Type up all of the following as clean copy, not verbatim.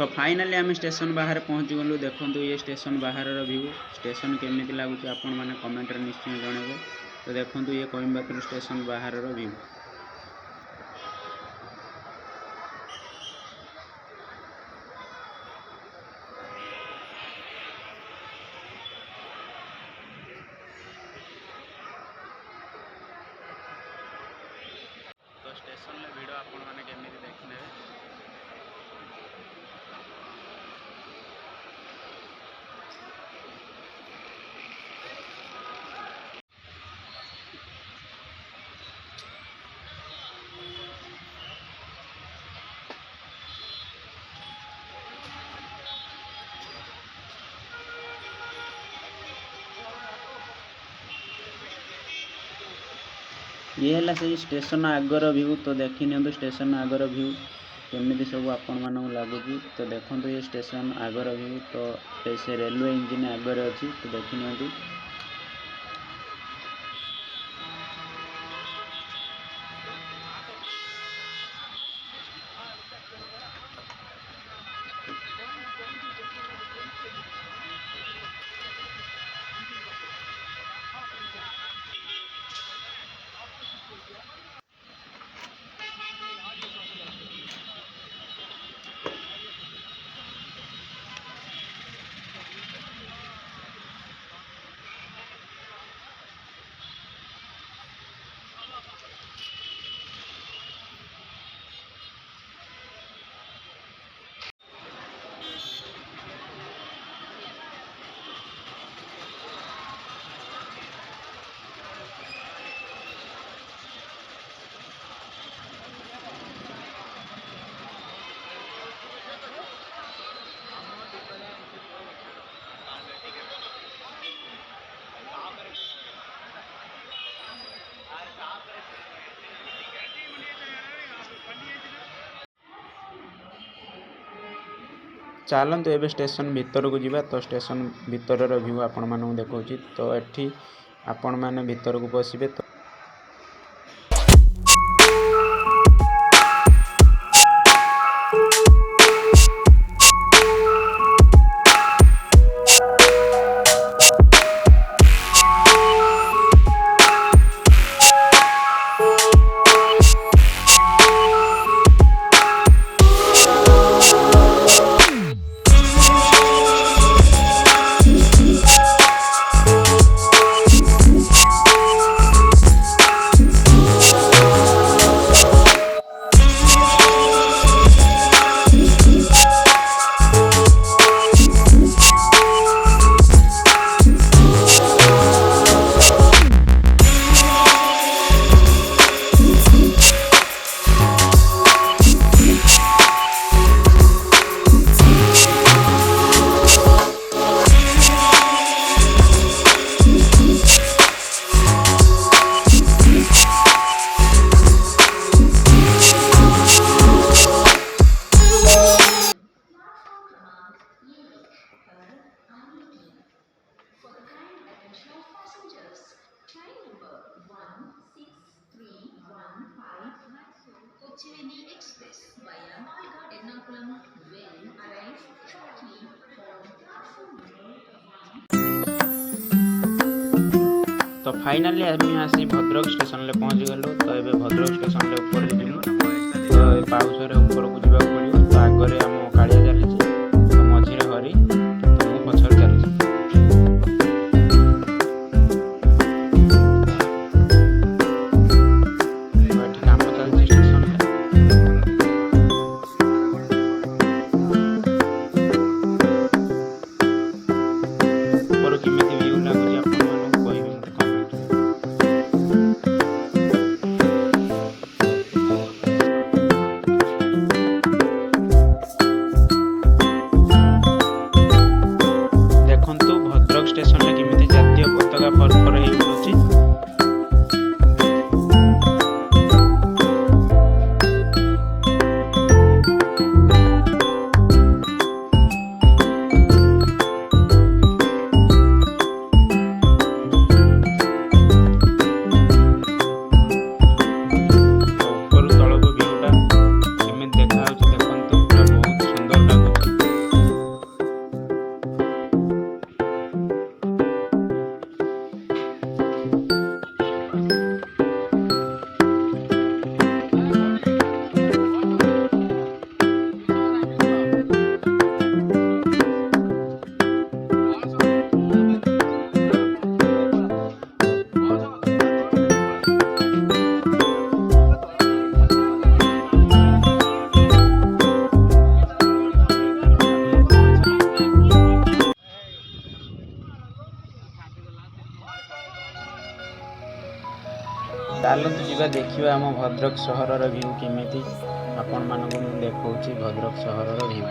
तो फाइनाली आम स्टेशन बाहर पहुँची गलु। देखो ये स्टेशन बाहर व्यू स्टेशन केमी लगुच आपण मैंने कमेंट निश्चय जनइबे। तो देखो ये कोयम्बटूर स्टेशन बाहर व्यू। तो स्टेशन में भिड़ आपण मैंने केमी देखने। ये है से स्टेशन आगर व्यू। तो देखी नि स्टेशन आगर व्यू केमी सब आपण मानक लगुच। तो देखो ये स्टेशन आगर व्यू। तो से रेलवे इंजिन आगर अच्छी। तो देखी नि चलते एवं स्टेशन भितर को जीवा। तो स्टेशन भितर व्यू आपण मानक देखा। तो ये आपण मैंने भितर को पशिबे। तो तो फाइनाली आम आसी भद्रक स्टेशन ले पहुँच गलु। तो ये भद्रक स्टेशन ले ऊपर जीवु। तो पाउस ऊपर को जावाक पड़ो। तो आगे आम कालिया चली। तो मझे हरी। तो मु पछर चली। काम चलती स्टेशन ऊपर केमी व्यू लगुच आपण मानक कहबे मत कमेंट। देखिए आम भद्रक सहर व्यू केमिति आपण मानक मु देखौछि भद्रक सहर व्यू।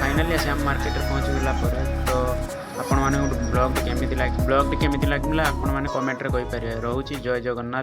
फाइनाली श्याम मार्केट पहुँची गला तो आपण माने ब्लॉग केमिति लागला आपण माने कमेंट रे कहि परिबे। रहूची जय जगन्नाथ।